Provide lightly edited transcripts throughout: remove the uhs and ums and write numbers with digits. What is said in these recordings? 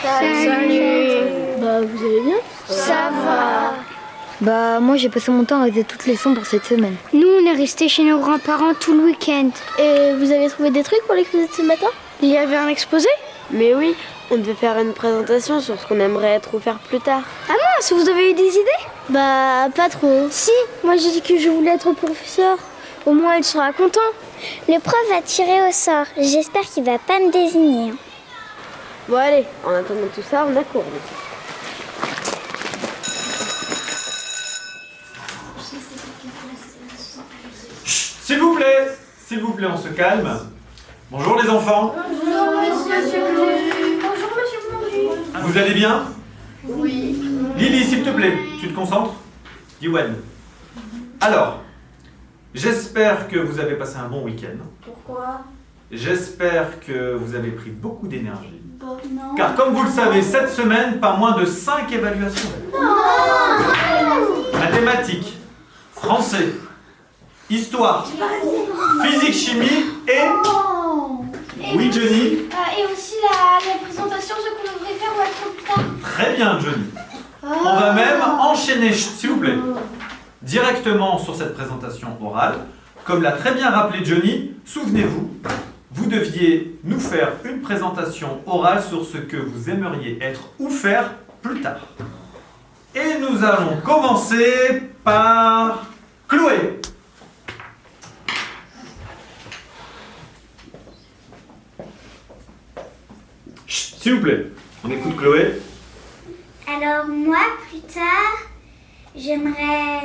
Salut. Bah, vous allez bien? Ça va. Bah, moi j'ai passé mon temps à réviser toutes les leçons pour cette semaine. Nous, on est restés chez nos grands-parents tout le week-end. Et vous avez trouvé des trucs pour l'exposé de ce matin? Il y avait un exposé? Mais oui, on devait faire une présentation sur ce qu'on aimerait être ou faire plus tard. Ah mince, vous avez eu des idées? Bah, pas trop. Si, moi j'ai dit que je voulais être professeur. Au moins, il sera content. Le prof va tirer au sort. J'espère qu'il va pas me désigner. Bon allez, en attendant tout ça, on a cours. S'il vous plaît, on se calme. Bonjour les enfants. Bonjour monsieur Bourdu. Vous allez bien? Oui. Lily, s'il te plaît, tu te concentres? Diwan. Alors, j'espère que vous avez passé un bon week-end. Pourquoi? J'espère que vous avez pris beaucoup d'énergie. Non. Car comme vous le savez, cette semaine, pas moins de 5 évaluations. Mathématiques, français, histoire, physique, chimie et... Oui, Johnny? Et aussi la présentation, ce qu'on devrait faire ou être plus tard. Très bien, Johnny. On va même enchaîner, s'il vous plaît, directement sur cette présentation orale. Comme l'a très bien rappelé Johnny, souvenez-vous, vous deviez nous faire une présentation orale sur ce que vous aimeriez être ou faire plus tard. Et nous allons commencer par Chloé. Chut, s'il vous plaît, on écoute Chloé. Alors moi, plus tard, j'aimerais...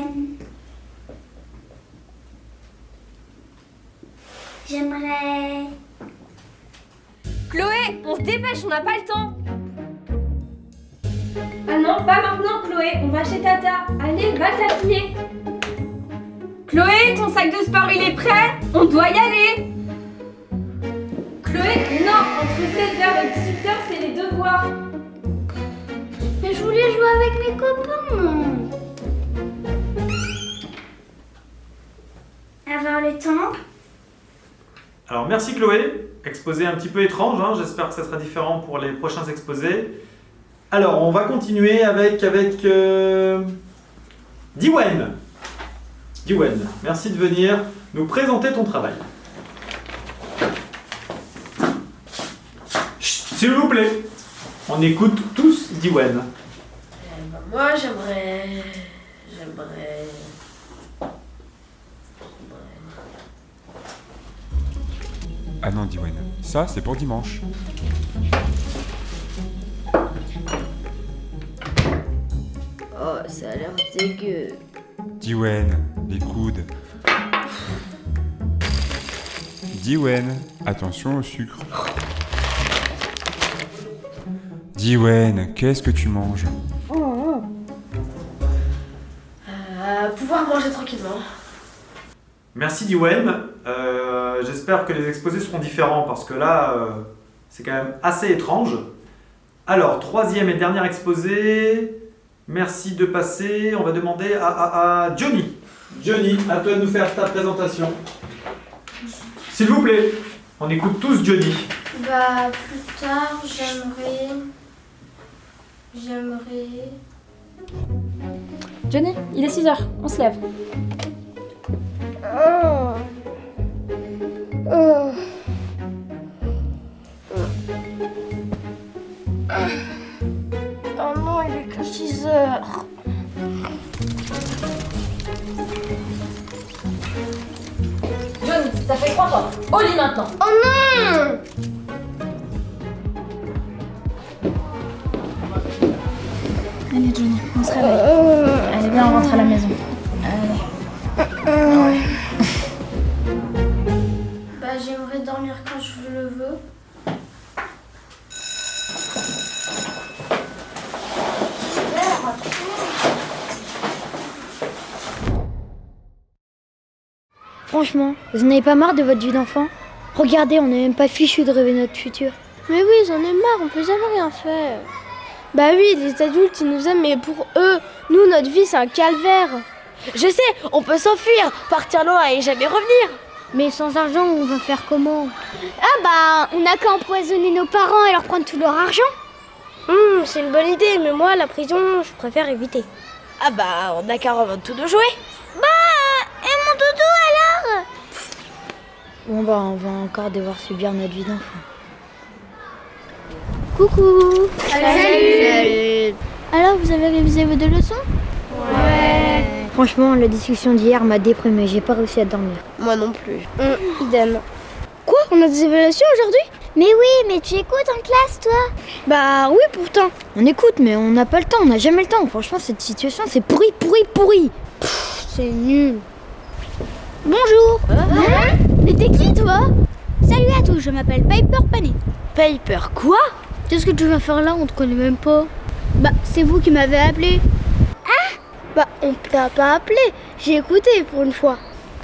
Chloé, on se dépêche, on n'a pas le temps. Ah non, pas maintenant Chloé, on va chez Tata. Allez, va t'habiller. Chloé, ton sac de sport il est prêt? On doit y aller. Chloé, non, entre 16h et 18h c'est les devoirs. Mais je voulais jouer avec mes copains. Avoir le temps. Alors merci Chloé, exposé un petit peu étrange, hein. J'espère que ça sera différent pour les prochains exposés. Alors on va continuer avec Diwan. Diwan, merci de venir nous présenter ton travail. Chut, s'il vous plaît, on écoute tous Diwan. Moi, j'aimerais... Ah non, Diwan, ça c'est pour dimanche. Oh, ça a l'air dégueu. Diwan, les coudes. Diwan, attention au sucre. Diwan, qu'est-ce que tu manges? Pouvoir manger tranquillement. Merci Diwan. J'espère que les exposés seront différents parce que là, c'est quand même assez étrange. Alors, troisième et dernier exposé. Merci de passer. On va demander à Johnny. Johnny, à toi de nous faire ta présentation. S'il vous plaît, on écoute tous Johnny. Bah, plus tard, j'aimerais... Johnny, il est 6h, on se lève. Oh non, il est que 6h. Johnny, ça fait 3 fois. Au lit maintenant. Oh non! Allez Johnny, on se réveille. Allez, viens, on rentre à la maison. Allez. Bah, j'aimerais dormir quand je le veux. Franchement, vous n'avez pas marre de votre vie d'enfant? Regardez, on n'est même pas fichu de rêver notre futur. Mais oui, j'en ai marre, on peut jamais rien faire. Bah oui, les adultes, ils nous aiment, mais pour eux, nous, notre vie, c'est un calvaire. Je sais, on peut s'enfuir, partir loin et jamais revenir. Mais sans argent, on va faire comment? Ah bah, on n'a qu'à empoisonner nos parents et leur prendre tout leur argent. C'est une bonne idée, mais moi, la prison, je préfère éviter. Ah bah, on a qu'à revendre tous nos jouets. Et mon doudou alors? Bon bah, on va encore devoir subir notre vie d'enfant. Coucou. Salut. Alors, vous avez révisé vos 2 leçons? Franchement, la discussion d'hier m'a déprimée, j'ai pas réussi à dormir. Moi non plus. Idem. Quoi? On a des évaluations aujourd'hui? Mais oui, mais tu écoutes en classe, toi? Bah oui, pourtant. On écoute, mais on n'a pas le temps, on n'a jamais le temps. Franchement, cette situation, c'est pourri. C'est nul. Bonjour. Mais t'es qui, toi? Salut à tous, je m'appelle Piper Panet. Piper, quoi? Qu'est-ce que tu vas faire là? On te connaît même pas. Bah, c'est vous qui m'avez appelé. Bah, on t'a pas appelé. J'ai écouté pour une fois.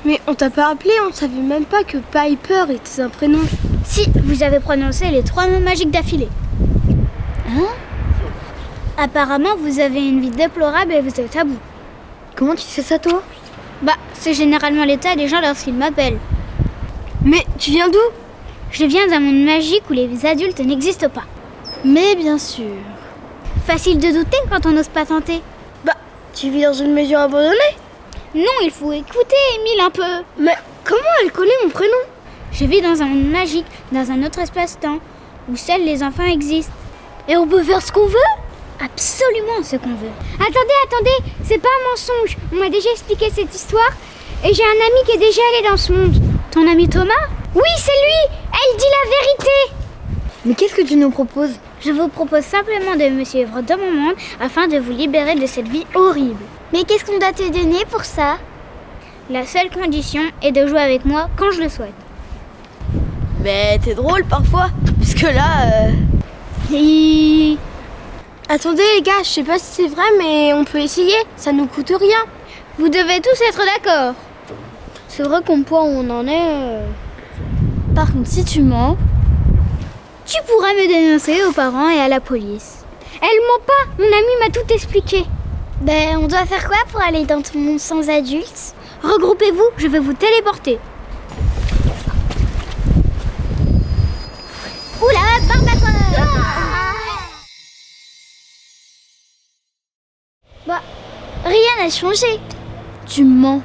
Mais on t'a pas appelé, on savait même pas que Piper était un prénom. Si, vous avez prononcé les 3 mots magiques d'affilée. Apparemment, vous avez une vie déplorable et vous êtes à bout. Comment tu sais ça, toi? Bah, c'est généralement l'état des gens lorsqu'ils m'appellent. Mais tu viens d'où? Je viens d'un monde magique où les adultes n'existent pas. Mais bien sûr. Facile de douter quand on n'ose pas tenter. Bah, tu vis dans une maison abandonnée? Non, il faut écouter, Émile, un peu. Mais comment elle connaît mon prénom? Je vis dans un monde magique, dans un autre espace-temps, où seuls les enfants existent. Et on peut faire ce qu'on veut? Absolument ce qu'on veut. Attendez, c'est pas un mensonge. On m'a déjà expliqué cette histoire et j'ai un ami qui est déjà allé dans ce monde. Ton ami Thomas? Oui, c'est lui. Elle dit la vérité. Mais qu'est-ce que tu nous proposes? Je vous propose simplement de me suivre dans mon monde afin de vous libérer de cette vie horrible. Mais qu'est-ce qu'on doit te donner pour ça? La seule condition est de jouer avec moi quand je le souhaite. Mais t'es drôle parfois. Parce que là... Attendez les gars, je sais pas si c'est vrai, mais on peut essayer. Ça nous coûte rien. Vous devez tous être d'accord. C'est vrai qu'on point où on en est... Par contre, si tu mens, tu pourras me dénoncer aux parents et à la police. Elle ment pas, mon ami m'a tout expliqué. Ben, on doit faire quoi pour aller dans ton monde sans adultes? Regroupez-vous, je vais vous téléporter. Oula, barbe. Bah, rien n'a changé. Tu mens.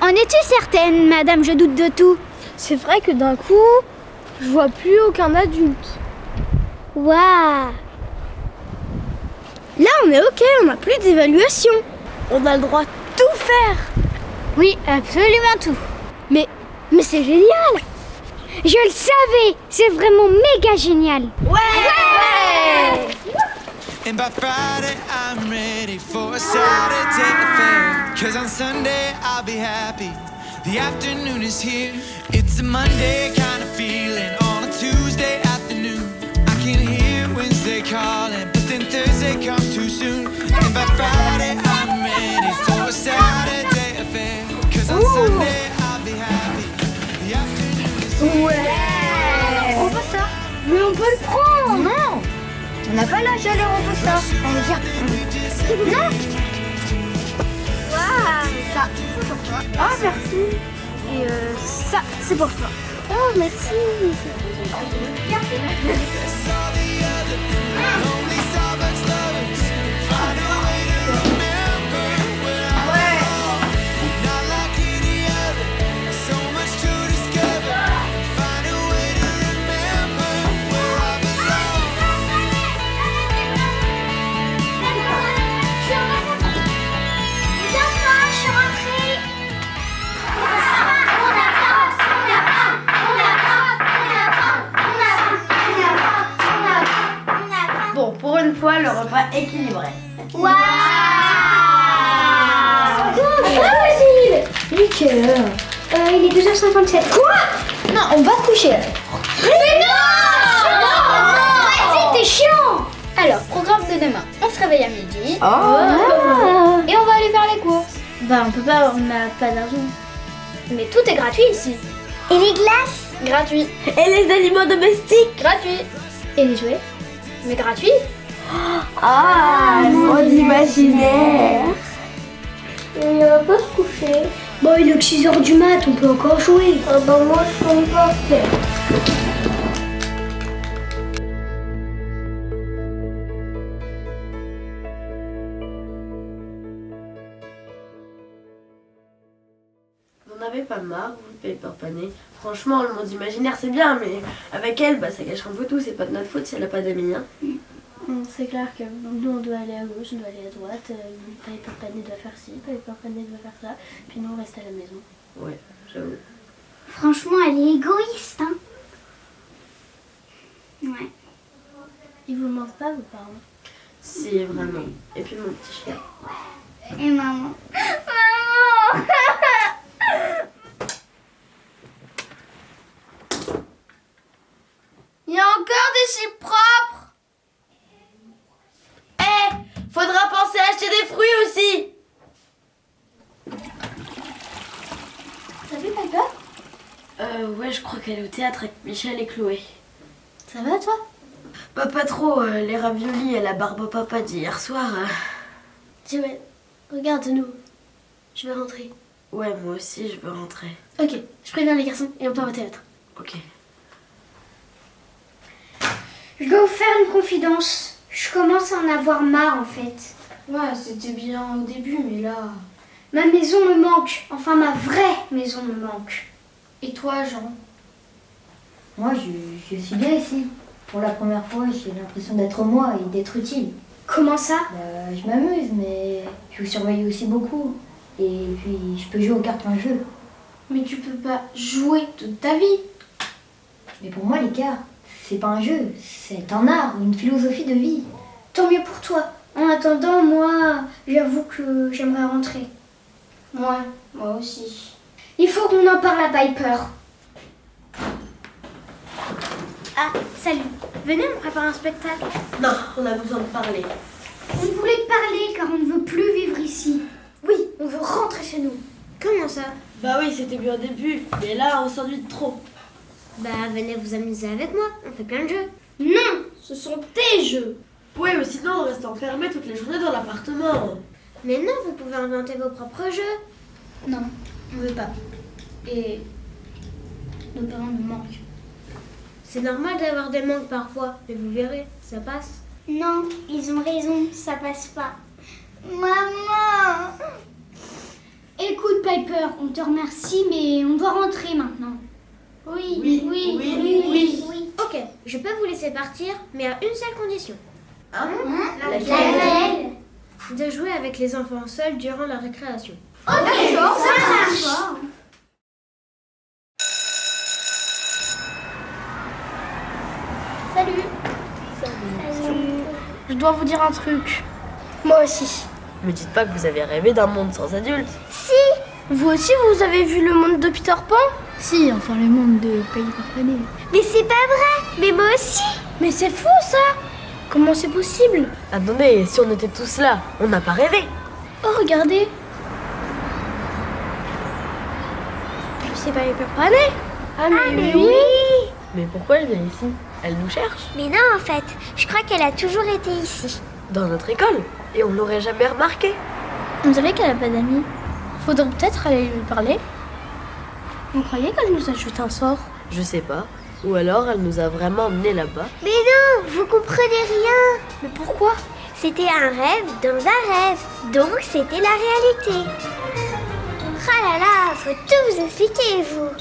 En es-tu certaine, madame? Je doute de tout. C'est vrai que d'un coup, je vois plus aucun adulte. Waouh! Là, on est ok, on n'a plus d'évaluation. On a le droit de tout faire. Oui, absolument tout. Mais c'est génial. Je le savais! C'est vraiment méga génial! Ouais! And by Friday I'm ready for a Saturday affair. 'Cause on Sunday I'll be happy. The afternoon is here. It's a Monday kind of feeling on a Tuesday afternoon. I can hear Wednesday calling, but then Thursday comes too soon. And by Friday I'm ready for a Saturday affair. 'Cause on Sunday I'll be happy. The afternoon is here. Ouais! On veut ça! Mais on peut le prendre. Non! On n'a pas l'âge d'aller on veut ça! Allez, viens! Non. Waouh, ça, c'est pour toi. Ah, merci. Et ça, c'est pour toi. Oh, merci! Bon, pour une fois, le repas équilibré. Waouh! Il est quelle heure? Il est 2h57. Quoi? Non, on va te coucher. Mais non! Non! T'es chiant! Alors, programme de demain. On se réveille à midi. Et on va aller faire les courses. Bah, on peut pas, on n'a pas d'argent. Mais tout est gratuit ici. Et les glaces? Gratuit. Et les aliments domestiques? Gratuit. Et les jouets? Mais gratuit. Ah, monde imaginaire. On ne va pas se coucher. Bon, il est que 6h du mat, on peut encore jouer. Ah bah moi, je peux pas faire. avez pas marre, vous, de Piper Panet? Franchement, le monde imaginaire, c'est bien, mais avec elle, ça gâche un peu tout. C'est pas de notre faute si elle a pas d'amis, hein. C'est clair que nous, on doit aller à gauche, on doit aller à droite. Piper Panet doit faire ci, Piper Panet doit faire ça. Puis nous, on reste à la maison. Ouais, j'avoue. Franchement, elle est égoïste, hein. Ouais. Ils vous manquent pas, vos parents? Si, vraiment. Et puis mon petit chien. Et maman. Maman. Il y a encore des chips propres. Faudra penser à acheter des fruits aussi. T'as vu, Piper? Ouais, je crois qu'elle est au théâtre avec Michel et Chloé. Ça va, toi? Pas trop, les raviolis et la barbe au papa d'hier soir. Ouais, regarde-nous. Je vais rentrer. Ouais, moi aussi, je veux rentrer. Ok, je préviens les garçons et on part au théâtre. Ok. Je dois vous faire une confidence. Je commence à en avoir marre, en fait. Ouais, c'était bien au début, mais là... Ma maison me manque. Enfin, ma vraie maison me manque. Et toi, Jean? Moi, je suis bien ici. Pour la première fois, j'ai l'impression d'être moi et d'être utile. Comment ça? Je m'amuse, mais je vous surveille aussi beaucoup. Et puis, je peux jouer aux cartes un jeu. Mais tu peux pas jouer toute ta vie. Mais pour moi, les cartes, c'est pas un jeu. C'est un art, une philosophie de vie. Tant mieux pour toi. En attendant, moi, j'avoue que j'aimerais rentrer. Ouais, moi aussi. Il faut qu'on en parle à Piper. Ah, salut. Venez, on prépare un spectacle. Non, on a besoin de parler. On voulait te parler car on ne veut plus vivre ici. Oui, on veut rentrer chez nous. Comment ça? Bah oui, c'était bien au début, mais là, on s'ennuie de trop. Bah, venez vous amuser avec moi. On fait plein de jeux. Non, ce sont tes jeux. Ouais, mais sinon, on reste enfermés toute les journées dans l'appartement. Mais non, vous pouvez inventer vos propres jeux. Non, on veut pas. Et nos parents nous manquent. C'est normal d'avoir des manques parfois, mais vous verrez, ça passe. Non, ils ont raison, ça passe pas. Maman! Écoute Piper, on te remercie, mais on doit rentrer maintenant. Oui. Ok, je peux vous laisser partir, mais à une seule condition. Laquelle? De jouer avec les enfants seuls durant la récréation. D'accord, ça marche. Salut. Je dois vous dire un truc. Moi aussi. Me dites pas que vous avez rêvé d'un monde sans adultes. Si. Vous aussi, vous avez vu le monde de Peter Pan? Si, enfin le monde de Piper Panet. Mais c'est pas vrai, mais moi aussi. Mais c'est fou ça. Comment c'est possible? Attendez, si on était tous là, on n'a pas rêvé. Oh, regardez. C'est pas Piper Panet. Ah mais oui. Mais pourquoi elle vient ici? Elle nous cherche. Mais non, en fait, je crois qu'elle a toujours été ici. Dans notre école. Et on l'aurait jamais remarqué. On dirait qu'elle a pas d'amis. Faudrait peut-être aller lui parler. Vous croyez qu'elle nous a jeté un sort? Je sais pas. Ou alors elle nous a vraiment emmenés là-bas. Mais non, vous comprenez rien. Mais pourquoi? C'était un rêve dans un rêve. Donc c'était la réalité. Ah là là, faut tout vous expliquer, vous.